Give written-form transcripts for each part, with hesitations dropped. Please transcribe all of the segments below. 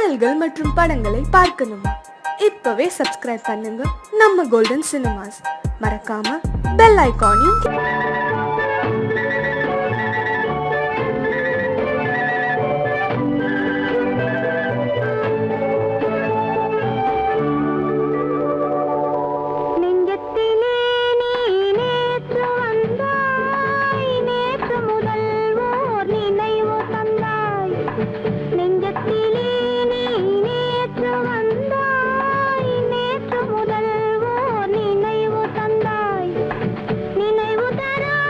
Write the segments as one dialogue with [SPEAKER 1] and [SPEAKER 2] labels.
[SPEAKER 1] பாடல்கள் மற்றும் படங்களை பார்க்கணுமா? இப்பவே சப்ஸ்கிரைப் பண்ணுங்க நம்ம கோல்டன் சினிமாஸ். மறக்காம பெல் ஐகானையும்
[SPEAKER 2] நினைவு தராய்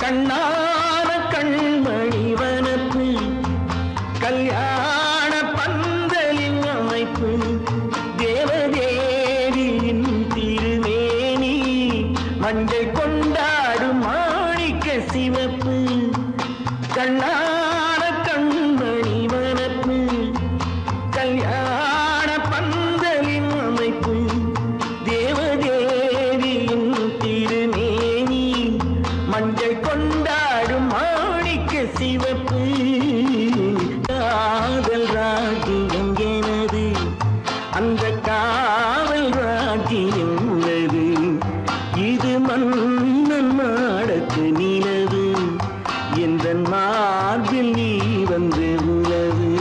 [SPEAKER 2] கண்ணான கண்மணி வனப்பு கல்யாண பந்தலின் அமைப்பு தேவதேவியின் திருமேனி மஞ்சள் கொண்டாடும் மாணிக்க சிவப்பு கண்ணான கண்மணி வனப்பு கல்யாண பந்தலின் அமைப்பு தேவதேவியின் திருமேனி மஞ்சள் கொண்டாடும் மாணிக்க சிவப்பு காதல் ராஜ்யம் எனது அந்த காவல் ராஜ்யம் உள்ளது இது மன்னன் மாடத்து நிலவு எந்த மார்பில் நீ வந்து உலவு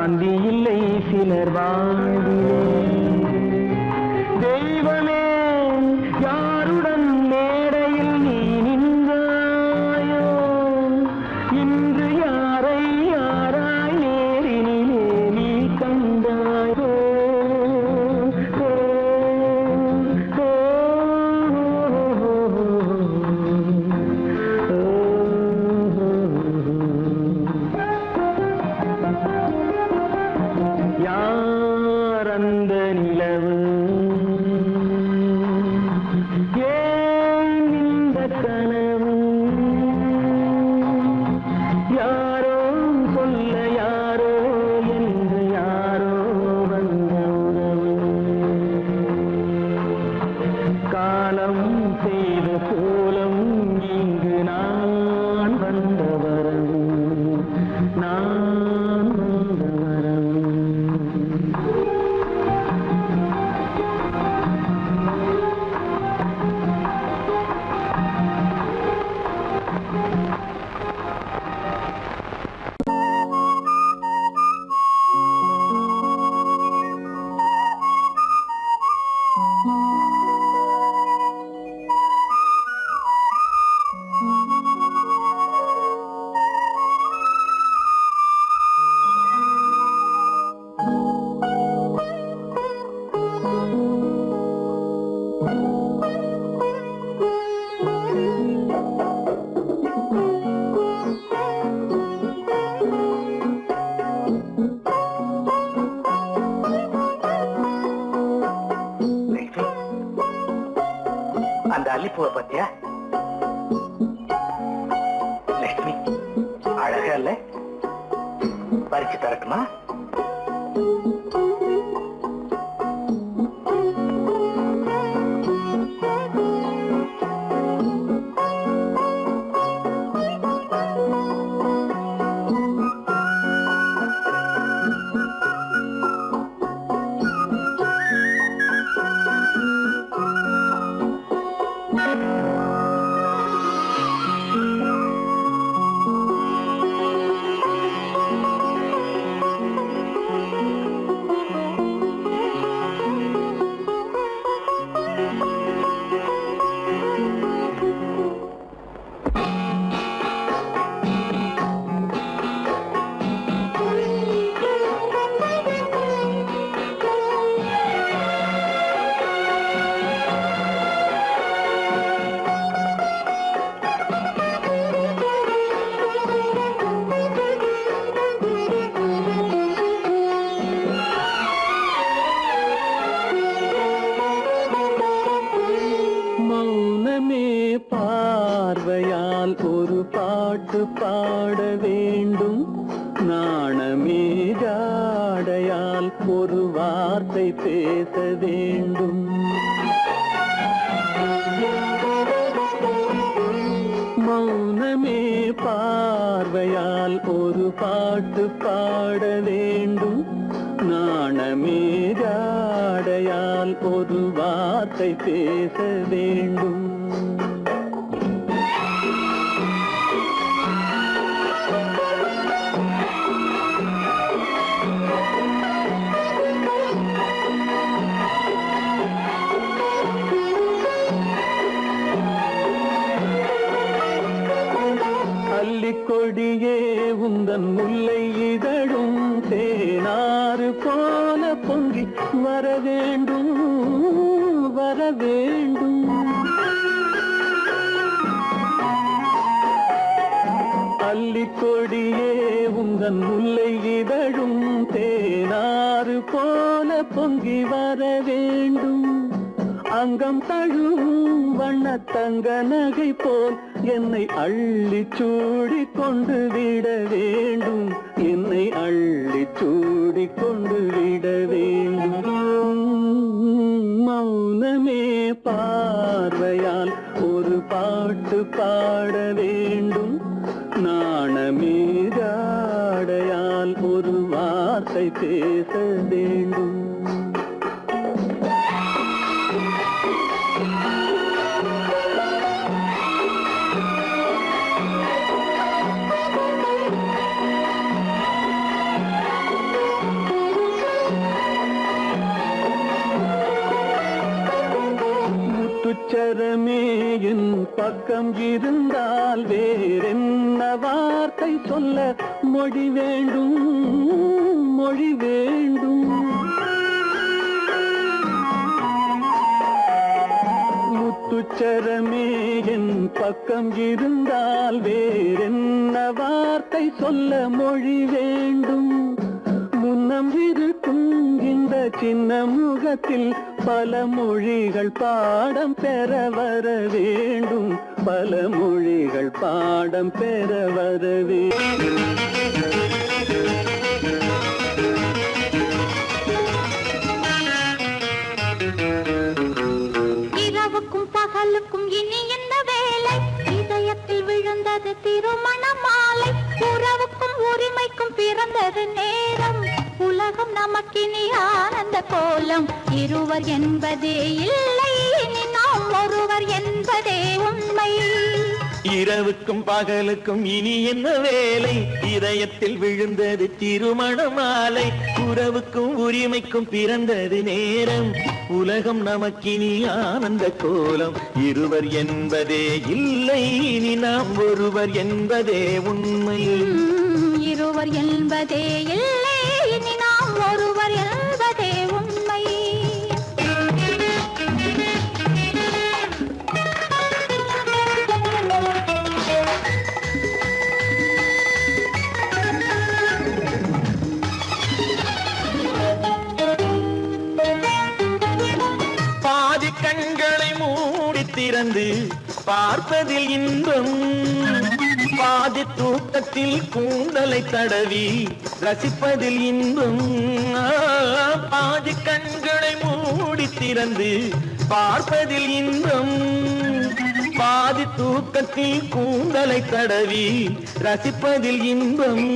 [SPEAKER 2] சாந்தி இல்லை சிலர் வாழ்விலே. தெய்வமே யாருடன் மேடையில் நீ நின்றாயோ, இன்று யாரை யாராய் நேரினிலே நீ கண்டாயோ. யார் அந்த நிலவு, ஏன் இந்த கனவு, யாரோ சொல்ல யாரோ என்று யாரோ வந்த உறவு. காலம் செய்த கோலம் இங்கு நான் வந்த வரவு, நான் வந்த வரவு.
[SPEAKER 3] அந்த அல்லிப்பூவை பத்தியா லட்சுமி? அழகா இல்ல? பறிச்சு தரட்டுமா? பார்வையால் ஒரு பாட்டு பாட வேண்டும், நாணமே ஜாடையால் ஒரு வார்த்தை பேச வேண்டும். மௌனமே பார்வையால் ஒரு பாட்டு பாட வேண்டும், நாணமே ஜாடையால் ஒரு வார்த்தை பேச வேண்டும். கொடியே உந்தன் முல்லை இதழும் தேனாறு போல பொங்கி வர வேண்டும், வர வேண்டும். அல்லிக்கொடியே உந்தன் முல்லை இதழும் தேனாறு போல பொங்கி வர வேண்டும். அங்கம் தழுவும் வண்ணத்தங்க நகை போல் என்னை அள்ளி சூடி கொண்டு விட வேண்டும், என்னை அள்ளி சூடி கொண்டு விட வேண்டும். மௌனமே பார்வையால் ஒரு பாட்டு பாட வேண்டும், நாணமே ஜாடையால் ஒரு வார்த்தை பேச வேண்டும். பக்கம் இருந்தால் வேறென்ன வார்த்தை சொல்ல மொழி வேண்டும் மொழி வேண்டும். முத்துச்சரமே என் பக்கம் இருந்தால் வேறென்ன வார்த்தை சொல்ல மொழி வேண்டும். முன்னம் இருக்கும் இந்த சின்ன முகத்தில் பல மொழிகள் பாடம் பெற வர வேண்டும். பல மொழிகள் பாடம் பெற வர வேண்டும்.
[SPEAKER 4] இரவுக்கும் பகலுக்கும் இனி என்ன வேலை? இதயத்தில் விழுந்தது திருமண மாலை. உறவுக்கும் உரிமைக்கும் பிறந்தது நேரம். உலகம் நமக்கினி ஆனந்த கோலம். இருவர் என்பதே இல்லை, இனி நாம் ஒருவர் என்பதே உண்மை.
[SPEAKER 2] இரவுக்கும் பகலுக்கும் இனி என்ன வேலை? இதயத்தில் விழுந்தது திருமண மாலை. உறவுக்கும் உரிமைக்கும் பிறந்தது நேரம். உலகம் நமக்கினி ஆனந்த கோலம். இருவர் என்பதே இல்லை, இனி நாம் ஒருவர் என்பதே உண்மை.
[SPEAKER 4] இருவர் என்பதே இல்லை, இனி நாம் ஒருவர் என்பதே உண்மை.
[SPEAKER 2] பாதி கண்களை மூடி திறந்து பார்ப்பதில் இன்பம். பாதி தூக்கத்தில் கூந்தலை தடவி ரசிப்பதில் இன்பம். பாதி கண்களை மூடி திறந்து பார்ப்பதில் இன்பம். பாதி தூக்கத்தில் கூந்தலை தடவி ரசிப்பதில் இன்பம்.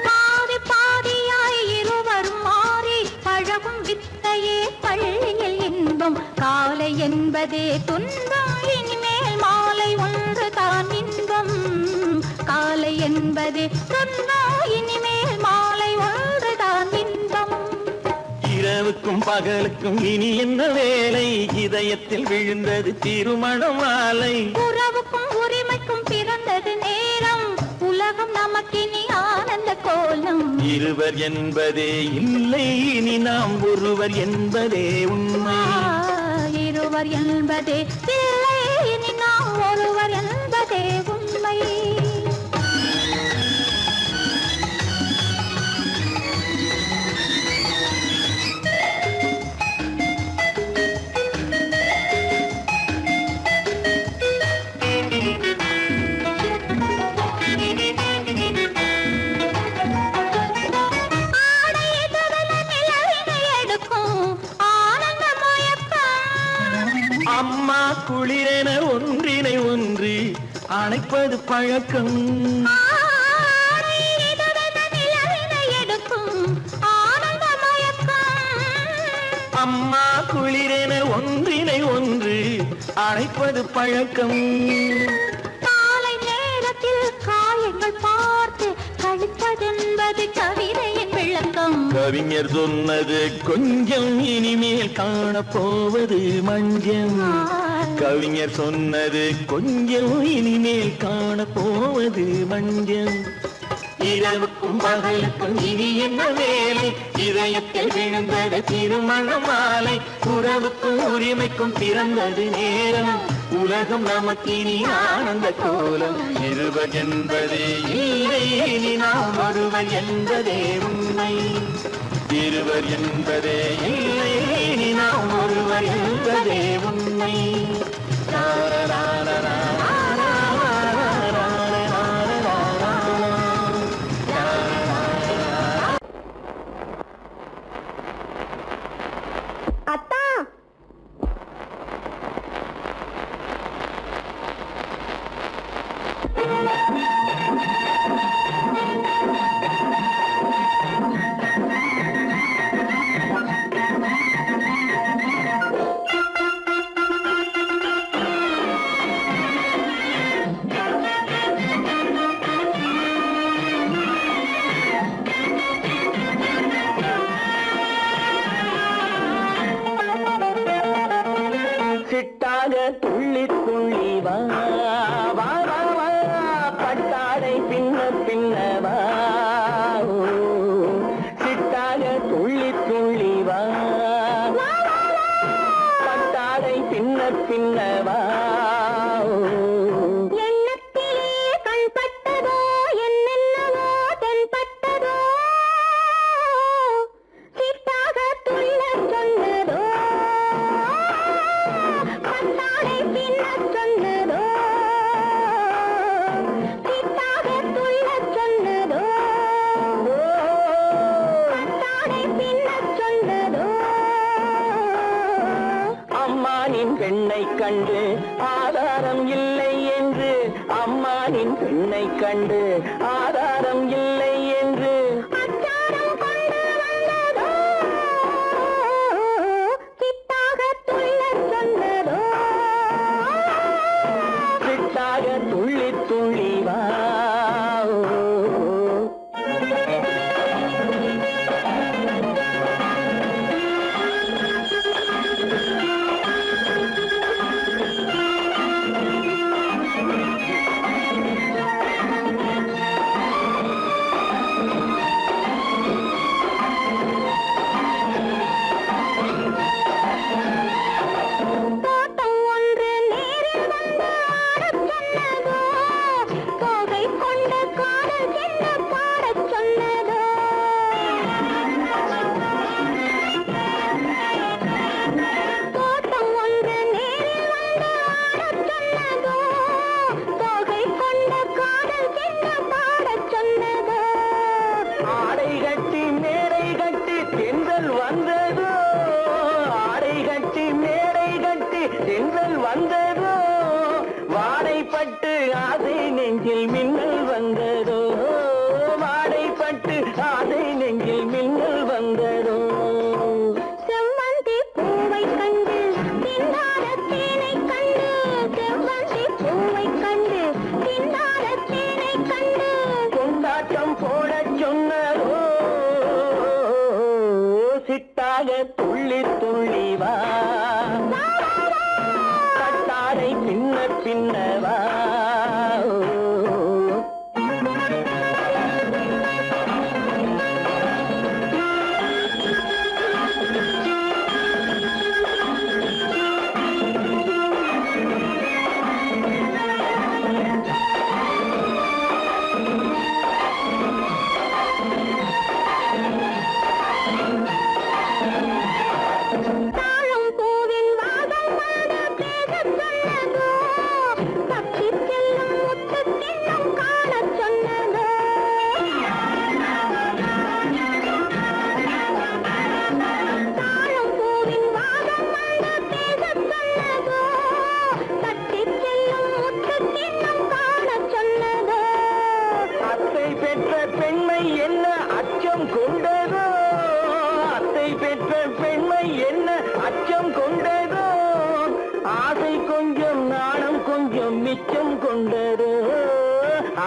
[SPEAKER 4] பாதி பாதியாய் இருவரும் மாறி பழகும் வித்தையே பள்ளியில் இன்பம். காலை என்பதே துன்பம், இனிமேல் மாலை ஒன்று தான் இன்பம். காலை என்பதே துன்பம், இனிமேல் மாலை ஒன்று தான் இன்பம்.
[SPEAKER 2] இரவுக்கும் பகலுக்கும் இனி என்ன வேலை? இதயத்தில் விழுந்தது திருமண மாலை.
[SPEAKER 4] உறவுக்கும் உரிமைக்கும் பிறந்தது நேரம். உலகம் நமக்கினி ஆனந்த கோலம்.
[SPEAKER 2] இருவர் என்பதே இல்லை, இனி நாம் ஒருவர் என்பதே உண்மை.
[SPEAKER 4] இருவர் என்பதே இல்லை, இனி நாம் ஒருவர் என்பதே உண்மை.
[SPEAKER 2] அம்மா குளிரென ஒன்றினை ஒன்று அணைப்பது பழக்கம். அம்மா குளிரென ஒன்றினை ஒன்று அணைப்பது பழக்கம்.
[SPEAKER 4] காலை நேரத்தில் காயங்கள் பார்த்து கழிப்பதென்பது கவிதையின் விளக்கம்.
[SPEAKER 2] கவிஞர் சொன்னது கொஞ்சம், இனிமேல் காணப்போவது மஞ்சம். கவிஞர் சொன்னது கொஞ்சம், இனிமேல் காணப்போவது மஞ்சம். இரவுக்கும் பகலுக்கும் இனி என்ன வேலை? இதயத்தில் விழுந்தது திருமண மாலை. உறவுக்கும் உரிமைக்கும் பிறந்தது நேரம். உலகம் நமக்கினி ஆனந்த கோலம். இருவர் என்பதே இல்லை, இனி நாம் ஒருவர் என்பதே உண்மை. இருவர் என்பதே இல்லை, இனி நாம் ஒருவர் என்பதே உண்மை.
[SPEAKER 1] அத்தா,
[SPEAKER 3] பின்னவா சிட்டாக துள்ளி துள்ளி வா பட்டாடை பின்ன பின்னவா
[SPEAKER 4] எண்ணத்திலே கண்பட்டதோ என்னென்னவோ தென்பட்டதோ சிட்டாக துள்ள சொன்னதோ பட்டாடை பின்ன சொன்னதோ சிட்டாக துள்ள சொன்னதோ பட்டாடை பின்ன சொன்னதோ
[SPEAKER 3] அம்மானின் பெண்ணை கண்டு ஆதாரம் இல்லை என்று அம்மானின் பெண்ணை கண்டு ஆதாரம் இல்லை என்று
[SPEAKER 4] அச்சாரம் கொண்டு வந்ததோ சிட்டாக துள்ள சொன்னதோ
[SPEAKER 3] சிட்டாக துள்ளி துள்ளி வா
[SPEAKER 4] தோட்டம் ஒன்று நேரில் வந்து ஆடச் சொன்னதோ தோகை கொண்ட காதல் என்ன பாடச் சொன்னதோ தோட்டம் ஒன்று நேரில் வந்து ஆடச் சொன்னதோ தோகை கொண்ட காதல் என்ன பாடச் சொன்னதோ
[SPEAKER 3] ஆடை கட்டி மேடை கட்டி தென்றல் வந்ததோ ஆடை கட்டி மேடை கட்டி தென்றல் வந்ததோ வாடைப்பட்டு ஆசை நெஞ்சில் மின்னல் வந்ததோ வாடைப்பட்டு ஆசை நெஞ்சில் மின்னல் வந்ததோ
[SPEAKER 4] செவ்வந்தி பூவை கண்டு திண்டாட தேனை கண்டு செவ்வந்தி பூவை கண்டு திண்டாட தேனை கண்டு
[SPEAKER 3] கொண்டாட்டம் போடச் சொன்னதோ சிட்டாக துள்ளி துள்ளி வா கட்டாடை பின்ன பின்னவா
[SPEAKER 4] தாழம் பூவின் வாசம் வந்து பேசச் சொன்னதோ தப்பிச் செல்லும் முத்துக் கிண்ணம் காணச் சொன்னதோ தாழம் பூவின் வாசம் வந்து பேசச் சொன்னதோ தப்பிச் செல்லும் முத்துக் கிண்ணம் காணச் சொன்னதோ
[SPEAKER 3] அத்தை பெற்ற பெண்மை என்ன அச்சம் கொண்டதோ அத்தை பெற்ற பெண்மை என்ன அச்சம் கொண்டதோ ஆசை கொஞ்சம் நாணம் கொஞ்சம் மிச்சம் கொண்டதோ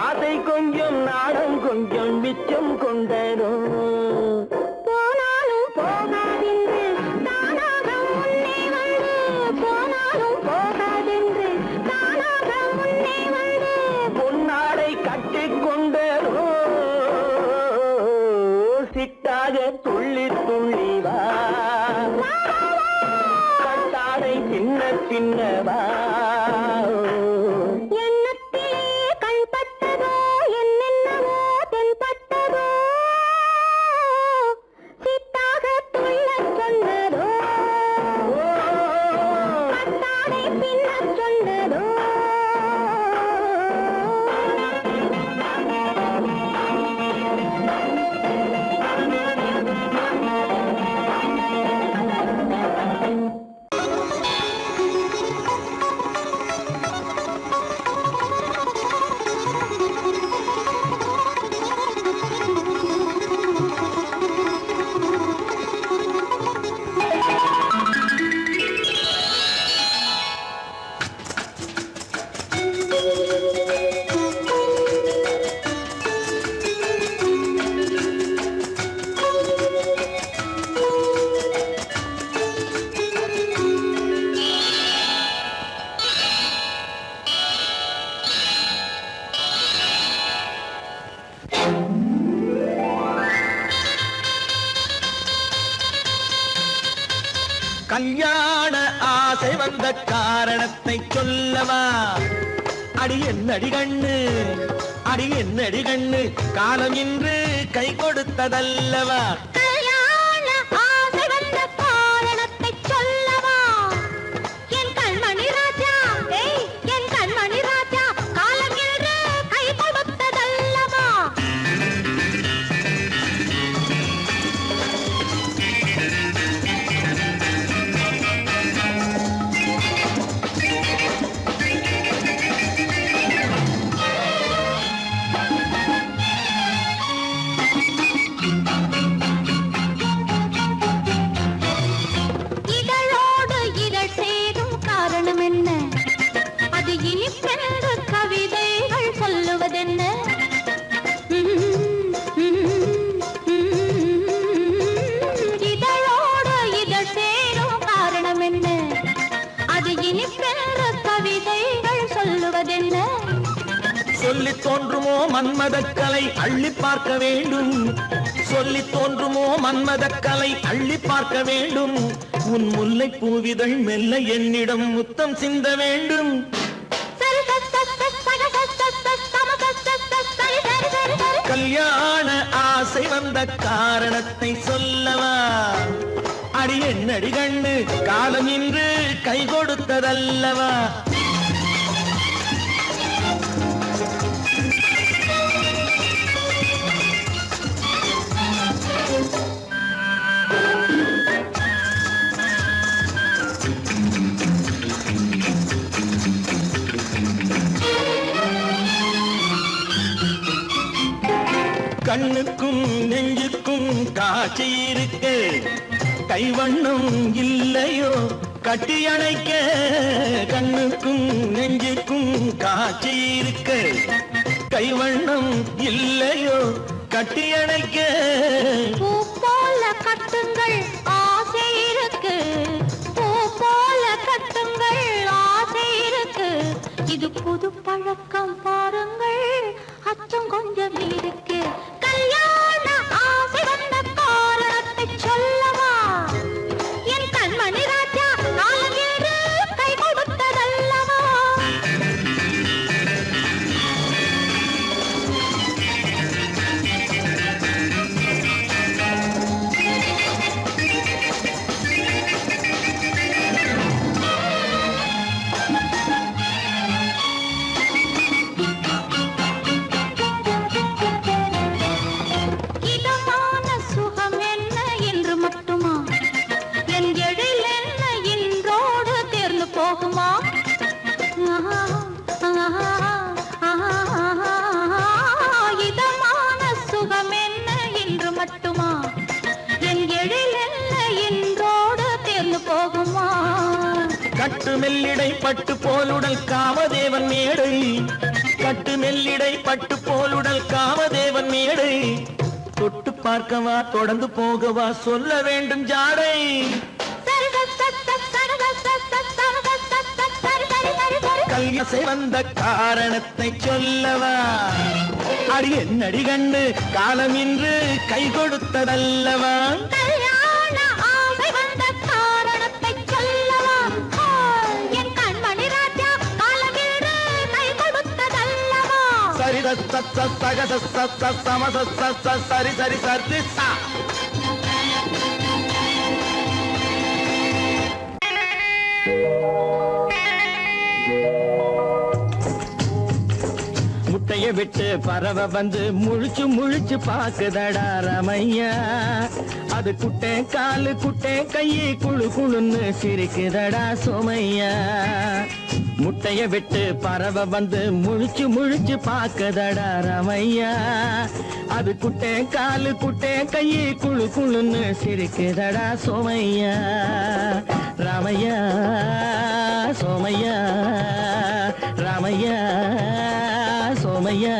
[SPEAKER 3] ஆசை கொஞ்சம் நாணம் கொஞ்சம் மிச்சம் கொண்டதோ
[SPEAKER 4] போனாலும் போகாதென்று தானாக முன்னே வந்து போனாலும் போகாதென்று தானாக முன்னே வந்து
[SPEAKER 3] பொன்னாடை கட்டிக் கொண்டதோ சிட்டாக துள்ளி துள்ளி வா கட்டாடை பின்ன பின்னவா
[SPEAKER 4] எண்ணத்திலே கண்பட்டதோ என்னென்னவோ தென்பட்டதோ
[SPEAKER 2] கல்யாண ஆசை வந்த காரணத்தை சொல்லவா? அடி என்னடி கண்ணு, அடி என்னடி கண்ணு, காலம் இன்று கை கொடுத்ததல்லவா?
[SPEAKER 4] கல்யாண ஆசை வந்த காரணத்தை சொல்லவா? என் கண்மணி ராஜா, என் கண்மணி ராஜா, காலம் என்று கை கொடுத்ததல்லவா? இதழோடு இதழ் சேரும் காரணம் என்ன? அது இனிப்பென்று கவிதைகள் சொல்லுவதென்ன? இதழோடு இதழ் சேரும் காரணம் என்ன? அது இனிப்பென்று கவிதைகள் சொல்லுவதென்ன?
[SPEAKER 2] சொல்லித் தோன்றுமோ மன்மதக்கலை அள்ளி பார்க்க வேண்டும், சொல்லித் தோன்றுமோ மன்மதக்கலை அள்ளி பார்க்க வேண்டும். உன் முல்லை பூவிதழ் மெல்ல என்னிடம் முத்தம் சிந்த வேண்டும். கல்யாண ஆசை வந்த காரணத்தை சொல்லவா? அடி என்னடி கண்ணு, காலம் இன்று கை கொடுத்ததல்லவா? கண்ணுக்கும் நெஞ்சுக்கும் காட்சி இருக்க, கைவண்ணம் இல்லையோ கட்டி அணைக்க? கண்ணுக்கும் நெஞ்சுக்கும் காட்சி இருக்க, கைவண்ணம் இல்லையோ கட்டி அணைக்க?
[SPEAKER 4] பூ போல கட்டுங்கள் ஆசை இருக்கு, பூ போல கட்டுங்கள் ஆசை இருக்கு. இது புது பழக்கம் பாருங்கள், அச்சம் கொஞ்சம் இருக்கு. கல்யாண ஆசை வந்த காரணத்தை சொல்லவா? என் கண்மணி ராஜா, காலம் என்று கை கொடுத்ததல்லவா? இதமான சுகம் என்ன என்று மட்டுமா? என் எழில் என்ன இன்றோடு தேர்ந்து போகுமா? இதமான சுகம் என்ன என்று மட்டுமா? என் எழில் என்ன இன்றோடு தேர்ந்து போகுமா?
[SPEAKER 2] கட்டு மெல்லிடை பட்டு போலுடல் காமதேவன் மேடை, கட்டு மெல்லிடை பட்டு போலுடல் காமதேவன் மேடை. தொட்டு பார்க்கவா தொடர்ந்து போகவா சொல்ல வேண்டும் ஜாடை? கல்யாசை வந்த காரணத்தை சொல்லவா? அடி என்னடி கண்ணு, காலம் இன்று கை கொடுத்ததல்லவா?
[SPEAKER 4] கல்யாண ஆசை வந்த காரணத்தை சொல்லவா? என் கண்மணி ராஜா, காலம் என்று கை கொடுத்ததல்லவா?
[SPEAKER 2] சரி சக சம சரி சரி சரி சா. முட்டைய விட்டு பறவை வந்து முழிச்சு முழிச்சு பாக்குதடா ரமையா. அது குட்டே காலு குட்டே கையை குழு குழுன்னு சிரிக்குதடா சோமையா. முட்டைய விட்டு பறவை வந்து முழிச்சு முழிச்சு பாக்குதடா ரமையா. அது குட்டே காலு குட்டே கையை குழு குழுன்னு சிரிக்குதடா சோமையா. ராமையா சோமையா, ராமையா சோமையா.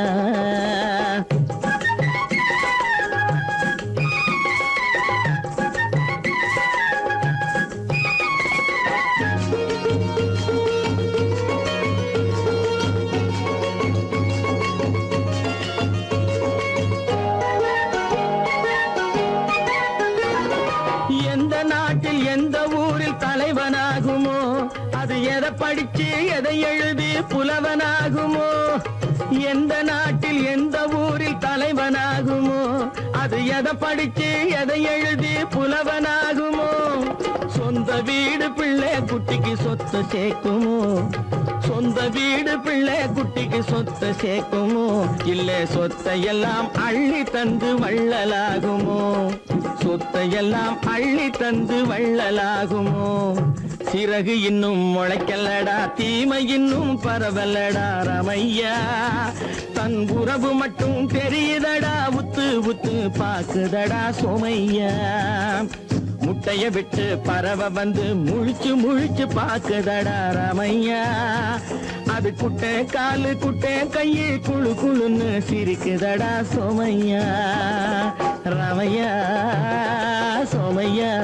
[SPEAKER 2] எந்த நாட்டில் எந்த ஊரில் படிச்சு எதை எழுதி புலவனாகுமோ, எந்த நாட்டில் எந்த ஊரில் தலைவனாகுமோ, அது எதை படிச்சு எதை எழுதி புலவனாகுமோ, சொந்த வீடு பிள்ளை குட்டிக்கு சொத்து சேர்க்குமோ, சொந்த வீடு பிள்ளை குட்டிக்கு சொத்து சேர்க்குமோ, இல்ல சொத்தை எல்லாம் அள்ளி தந்து வள்ளலாகுமோ, சொத்தை எல்லாம் அள்ளி தந்து வள்ளலாகுமோ. சிறகு இன்னும் முளைக்கல்லடா, தீமை இன்னும் பரவல்லடா ரமையா, தன் உறவு மட்டும் தெரியுதடா, உத்து உத்து பாக்குதடா சோமையா. முட்டைய விட்டு பறவை வந்து முழிச்சு முழிச்சு பாக்குதடா ரமையா, அது குட்டை காலு குட்டை கையை குழு குழுன்னு சிரிக்குதடா சோமையா, ரமையா சோமையா.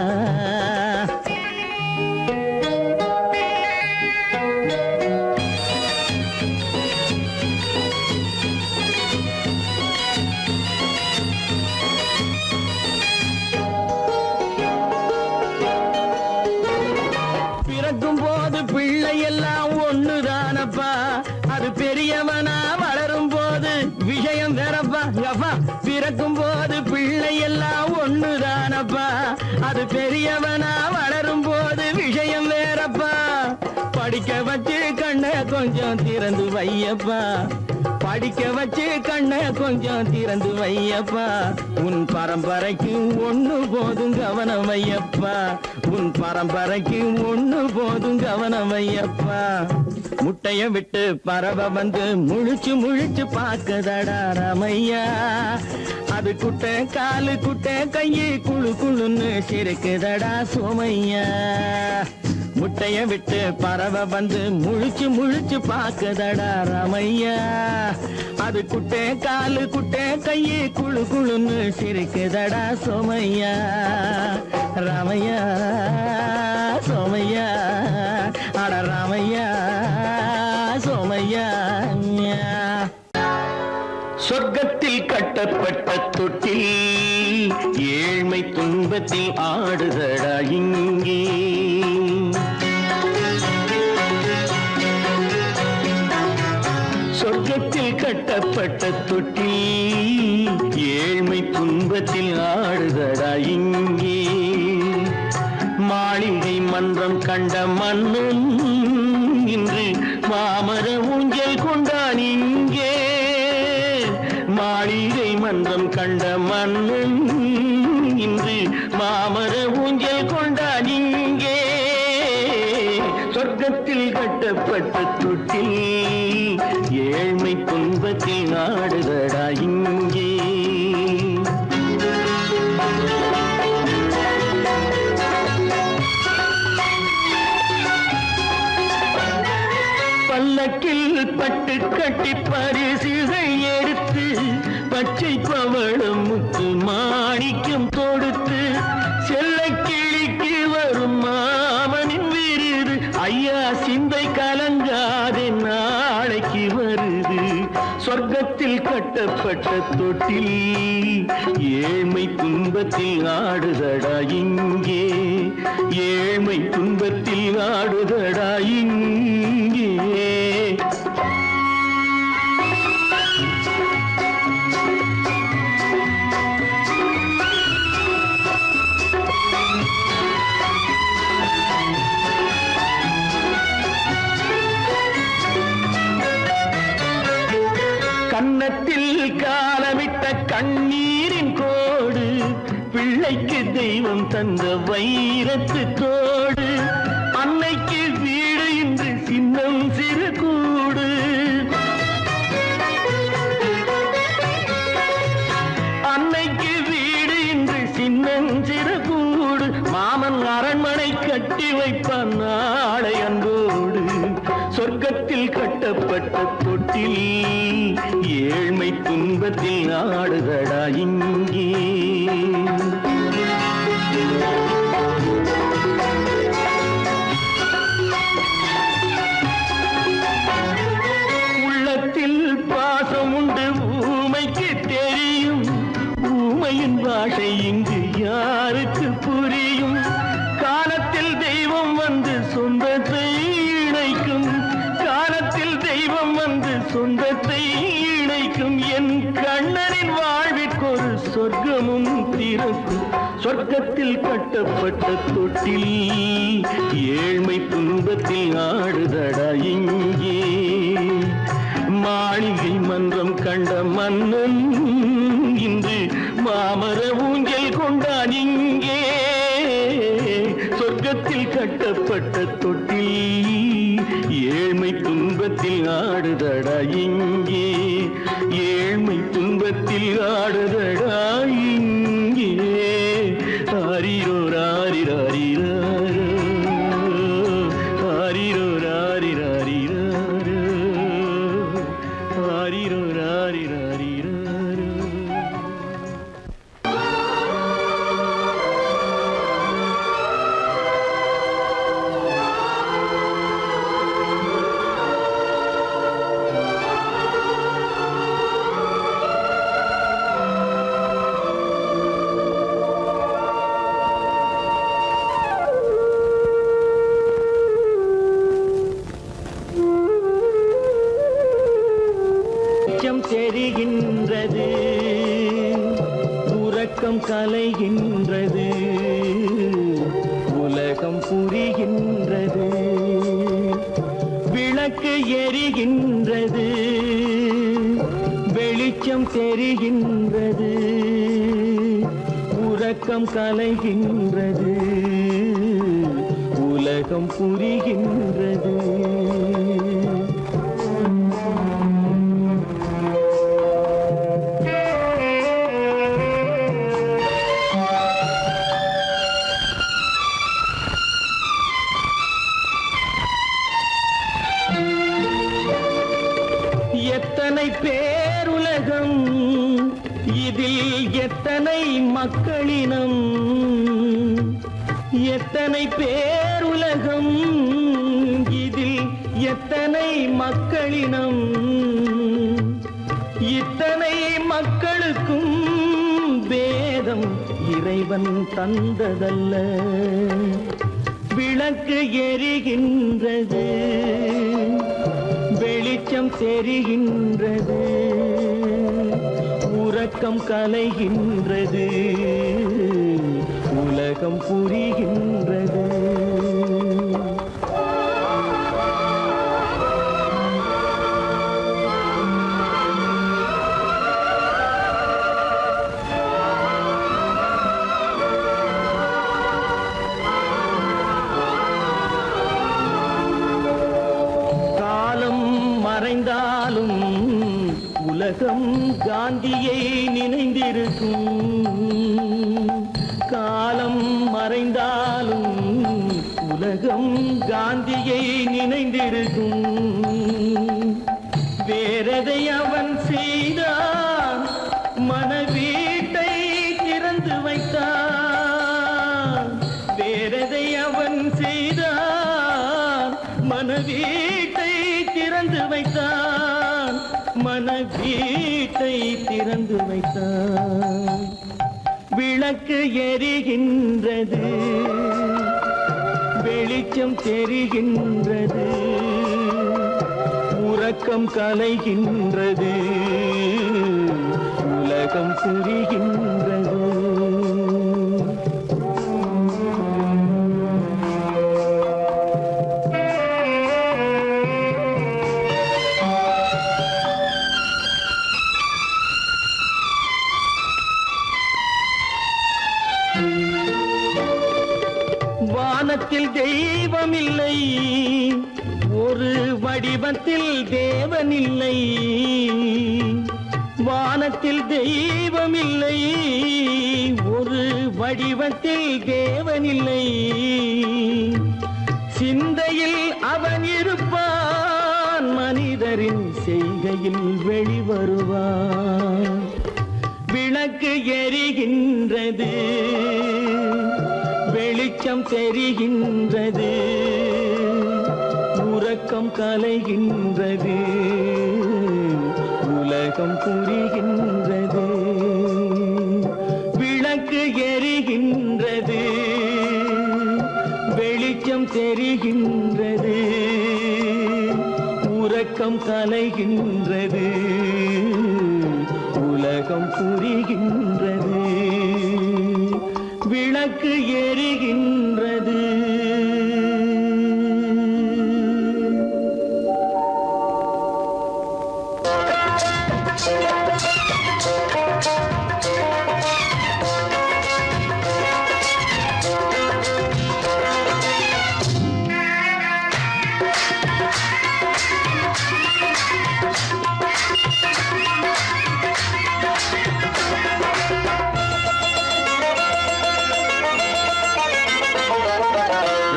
[SPEAKER 2] பிறக்கும் போது பிள்ளை எல்லாம் ஒண்ணுதானப்பா, அது பெரியவனா வளரும் போது விஷயம் வேறப்பா. அப்பா பிறக்கும் போது பிள்ளை எல்லாம் ஒண்ணுதானப்பா, அது பெரியவனா வளரும் போது விஷயம் வேறப்பா. படிக்க வச்சு கண்ணை கொஞ்சம் திறந்து வையப்பா, படிக்க வச்சு கண்ணை கொஞ்சம் திறந்து வையப்பா. உன் பரம்பரைக்கு ஒண்ணு போதும் கவனம் வையப்பா, உன் பரம்பரைக்கு ஒண்ணு போதும் கவனம் வையப்பா. முட்டைய விட்டு பறவை வந்து முழிச்சு முழிச்சு பாக்குதடா ரமையா, அது குட்டை காலு குட்டை கையை குழு குழுன்னு சிரிக்குதடா சோமையா. முட்டைய விட்டு பறவை வந்து முழிச்சு முழிச்சு பாக்குதடா ரமையா, அது குட்டை காலு குட்டை கையை குழு குழுன்னு சிரிக்குதடா சோமையா, ரமையா சோமையா, அட ரமையா சோமையா. சொர்க்கத்தில் கட்டப்பட்ட தொட்டில் ஏழ்மை துன்பத்தில் ஆடுதடா இங்கே, சொர்க்கத்தில் கட்டப்பட்ட தொட்டில் ஏழ்மை துன்பத்தில் ஆடுதடா இங்கே. மாளிகை மன்றம் கண்ட மண்ணும் இன்று மாமர ஊஞ்சல் கொண்டான் இங்கே, மாளிகை மன்றம் கண்ட மண்ணும் இன்று மாமர ஊஞ்சல் கொண்டான் இங்கே. சொர்க்கத்தில் கட்டப்பட்ட தொட்டில் ஏழ்மை துன்பத்தில் ஆடுதடா இங்கே. பல்லக்கில் பட்டு கட்டி பரிசுகள் எடுத்து பச்சை பவளம் முத்து மாணிக்கம் தொடுத்து செல்ல கிளிக்கு வரும் மாமனின் விருது, ஐயா சிந்தை கலங்காதே நாளைக்கு வருது. சொர்க்கத்தில் கட்டப்பட்ட தொட்டில் ஏழ்மை துன்பத்தில் ஆடுதடா இங்கே, ஏழ்மை துன்பத்தில் ஆடுதடா இங்கே. கன்னத்தில் காலமிட்ட கண்ணீரின் கோடு, பிள்ளைக்கு தெய்வம் தந்த வைரத்து தோடு, அன்னைக்கு வீடு இன்று சின்னம் சிறு கூடு. அன்னைக்கு வீடு இன்று சின்னம் சிறு கூடு, மாமன் அரண்மனை கட்டி வைப்பான் நாளை அன்போடு. சொர்க்கத்தில் கட்டப்பட்ட தொட்டில் ஏழ்மை துன்பத்தில் ஆடுதடா இங்கே. உள்ளத்தில் பாசம் உண்டு ஊமைக்கு தெரியும், ஊமையின் பாஷை இங்கு யாருக்கு புரியும். காலத்தில் தெய்வம் வந்து சொந்தத்தை இணைக்கும், இருக்கும் சொர்க்கத்தில் கட்டப்பட்ட தொட்டில் ஏழ்மை துன்பத்தில் ஆடுதடா இங்கே மாளிகை மன்றம் கண்ட மன்னன் இன்று மாமர ஊஞ்சல் கொண்டான் இங்கே சொர்க்கத்தில் கட்டப்பட்ட தொட்டில் ஏழ்மை துன்பத்தில் ஆடுதடா இங்கே ஏழ்மை துன்பத்தில் ஆடுதடா இங்கே ஆரிரோ ராரிராரிரோ ஆரிரோ ராரிராரிரோ ஆரிரோ ராரிராரிரோ தெரிகின்றது உறக்கம் கலைகின்றது உலகம் புரிகின்றது விளக்கு எரிகின்றது வெளிச்சம் தெரிகின்றது உறக்கம் கலைகின்றது உலகம் புரிகின்றது எத்தனை பேருலகம் இதில் எத்தனை மக்களினம் எத்தனை பேருலகம் இதில் எத்தனை மக்களினம் இத்தனை மக்களுக்கும் வேதம் இறைவன் தந்ததல்ல விளக்கு எரிகின்றது வெளிச்சம் தெரிகின்றது உறக்கம் கலைகின்றது உலகம் புரிகின்றது மறைந்தாலும் உலகம் காந்தியை நினைந்திருக்கும் காலம் மறைந்தாலும் உலகம் காந்தியை நினைந்திருக்கும் வேறதை அவன் செய்தான் மனவீட்டை திறந்து வைத்தான் வேறதை அவன் செய்தான் மனவீட்டை திறந்து வைத்தான் மனவீட்டை திறந்து வைத்தான் விளக்கு எரிகின்றது வெளிச்சம் தெரிகின்றது உறக்கம் கலைகின்றது உலகம் புரிகின்றது வானத்தில் தெய்வமில்லை ஒரு வடிவத்தில் தேவனில்லை வானத்தில் தெய்வமில்லை ஒரு வடிவத்தில் தேவனில்லை சிந்தையில் அவன் இருப்பான் மனிதரின் செய்கையில் வெளிவருவான் விளக்கு எரிகின்றது வெளிச்சம் தெரிகின்றது உறக்கம் கலைகின்றது உலகம் புரிகின்றது விளக்கு எரிகின்றது வெளிச்சம் தெரிகின்றது உறக்கம் கலைகின்றது உலகம் புரிகின்றது விளக்கு எரிகின்றது.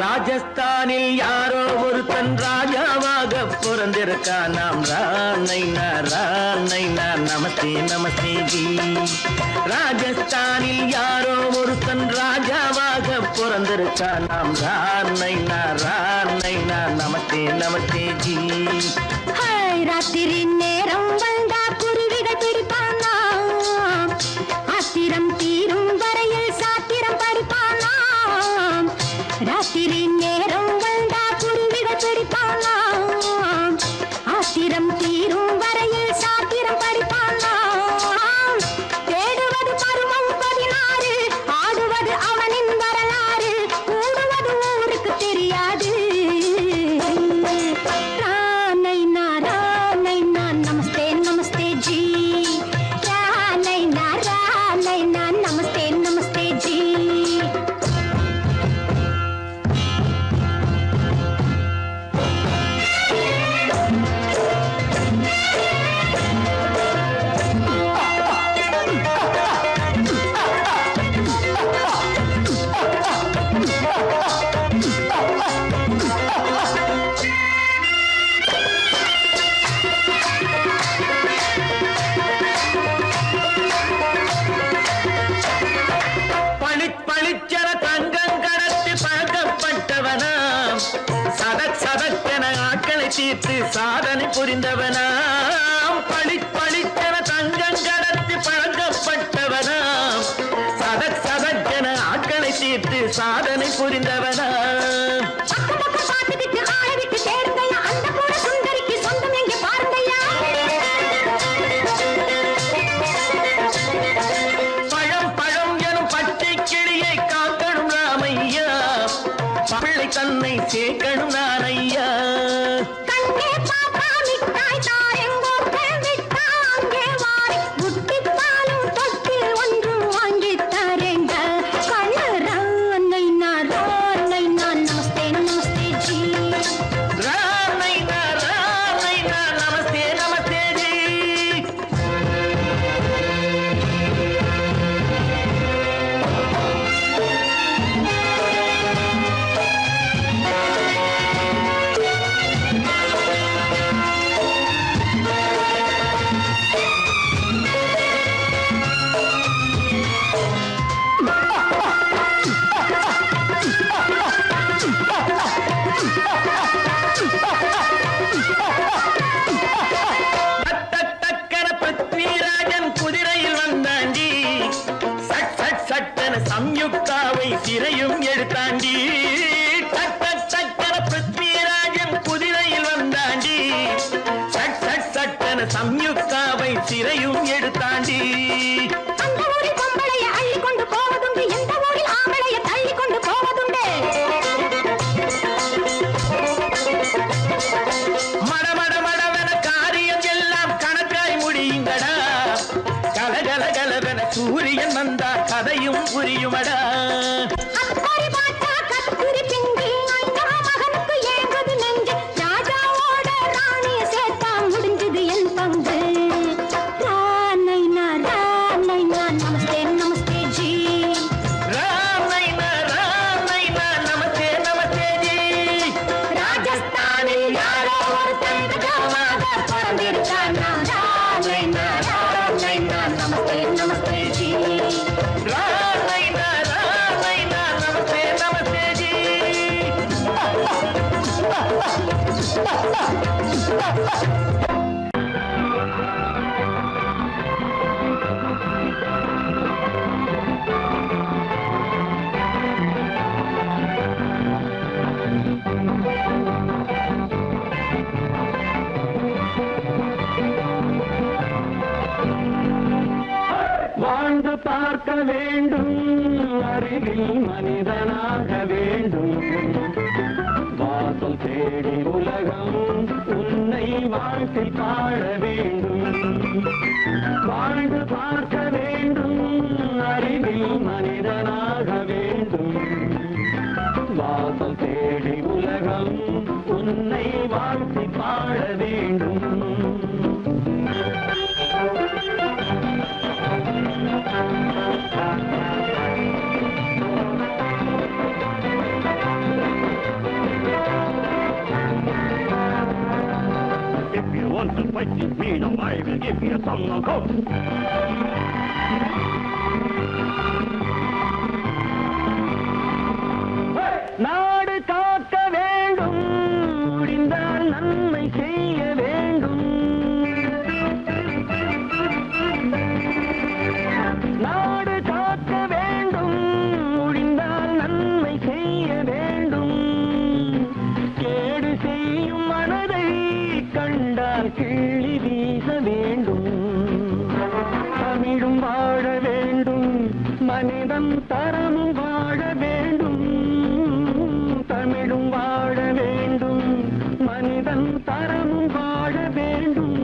[SPEAKER 2] ராஜஸ்தானில் யாரோ ஒருத்தன் ராஜாவாக பிறந்திருக்கான். நாம் ராணைனா நமஸ்தே நமஸ்தே ஜி. ராஜஸ்தானில் யாரோ ஒருத்தன் ராஜாவாக பிறந்திருக்கான். நாம் ராணைனா நமஸ்தே நமஸ்தே ஜி.
[SPEAKER 4] ராத்திரி நேரம் வந்தா குருவிகள் பிடிப்பானா, ஆத்திரம் தீரும் வரையில் சாத்திரம் படிப்பானா. ராத்திரி நேரம் வந்தா குருவிகள் பிடிப்பானா, ஆத்திரம் தீரும் வரையில் சாத்திரம் படிப்பானா. தேடுவது பருவம் 16, ஆடுவது அவனின் வரலாறு, கூடுவது ஊருக்கு தெரியாது. நமஸ்தே நமஸ்தே ஜி. நமஸ்தே நமஸ்தே ஜி.
[SPEAKER 2] பளிச்சென தங்கம் கடத்தி பழக்கப்பட்டவனாம். சதக்கென ஆட்களை தீர்த்து சாதனை புரிந்தவனாம். பளிச்சென தங்கம் கடத்தி பழக்கப்பட்டவனாம். சதக்கென ஆட்களை தீர்த்து சாதனை புரிந்தவனாம். தன்னை சேர்க்கணும் நான் ஐயா.
[SPEAKER 4] கண்ணே பாப்பா மிட்டாய் தாரெங்கோ விட்டா அங்கே வாரி புட்டித்தாலும் தொட்டு ஒன்று வாங்கி தரேங்க. கண்ணை நான் நமஸ்தே நமஸ்தே ஜி.
[SPEAKER 2] ராமைனா நமஸ்தே நமஸ்தே ஜி. சம்யுக்தாவை சிறையும் எடுத்தாண்டி. பிருத்விராஜன் குதிரையில் வந்தாண்டி. சட்டன சம்யுக்தாவை சிறையும் எடுத்தாண்டி.
[SPEAKER 4] அந்த ஊரில் பொம்பளைய அள்ளி கொண்டு போவதுண்டு, எந்த ஊரில் ஆம்பளைய தள்ளி கொண்டு போவதுண்டு.
[SPEAKER 2] மடவென காரியம் எல்லாம் கணக்காய் முடியுங்கடா. கலகலவென சூரியன் வந்தா கதையும் புரியுமடா.
[SPEAKER 4] அக்கறை பார்த்தா கத்துரி பிங்கி, ஐயா மகனுக்கு ஏங்குது நெஞ்சு. ராஜாவோட ராணிய சேர்த்தா முடிஞ்சது என் பங்கு. ராமைனா நமஸ்தே நமஸ்தே ஜி.
[SPEAKER 2] ராமைனா நமஸ்தே நமஸ்தே ஜி.
[SPEAKER 4] ராஜஸ்தானில் யாரோ ஒருத்தன் ராஜாவாக பிறந்திருக்கானா. ராமைனா நமஸ்தே நமஸ்தே ஜி.
[SPEAKER 2] ராமைனா நமஸ்தே நமஸ்தே ஜி.
[SPEAKER 3] வாழ்ந்து பார்க்க வேண்டும் அறிவில் மனிதனாக வேண்டும் வாசல் தேடி உலகம் உன்னை வாழ்க்கை பாட வேண்டும் வாழ்ந்து பார்க்க வேண்டும் அறிவில் மனிதனாக வேண்டும் வாசல் தேடி உலகம் உன்னை வாழ்க்கை பாட வேண்டும்
[SPEAKER 2] If you want to fight with me, now I will give you some knockout.
[SPEAKER 3] நாடு காக்க வேண்டும் முடிந்தால் நன்மை செய்ய வேண்டும் நாடு காக்க வேண்டும் முடிந்தால் நன்மை செய்ய வேண்டும் கேடு செய்யும் மனதை கண்டால் கிள்ளி வீச வேண்டும் தமிழும் வாழ வேண்டும் மனிதன் தரமும் வாழ வேண்டும் தமிழும் வாழ வேண்டும் மனிதன் தரமும் வாழ வேண்டும்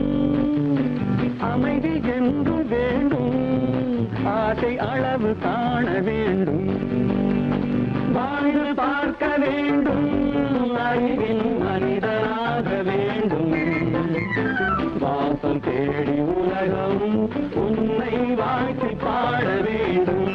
[SPEAKER 3] அமைதி என்றும் வேண்டும் ஆசை அளவு காண வேண்டும் வாழ்ந்து பார்க்க வேண்டும் அறிவில் மனிதனாக வேண்டும் வாசல் தேடி உலகம் உன்னை வாழ்க்கை பாட வேண்டும்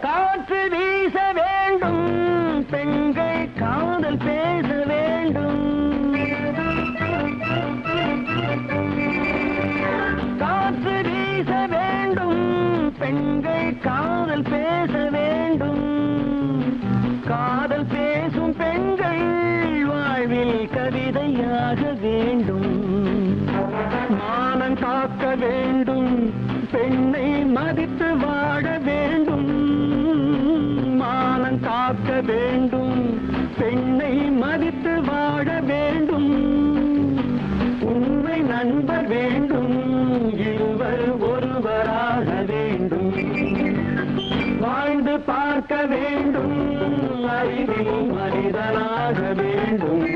[SPEAKER 3] காற்று வீச வேண்டும் பெண்கள் காதல் பேச வேண்டும் காற்று வீச வேண்டும் பெண்கள் காதல் பேச வேண்டும் காதல் பேசும் பெண்கள் வாழ்வில் கவிதையாக வேண்டும் மானம் காக்க வேண்டும் பெண்ணை மதித்து வாழ வேண்டும் மானம் காக்க வேண்டும் பெண்ணை மதித்து வாழ வேண்டும் உண்மை நண்பர் வேண்டும் இருவர் ஒருவராக வேண்டும் வாழ்ந்து பார்க்க வேண்டும் அறிவில் மனிதனாக வேண்டும்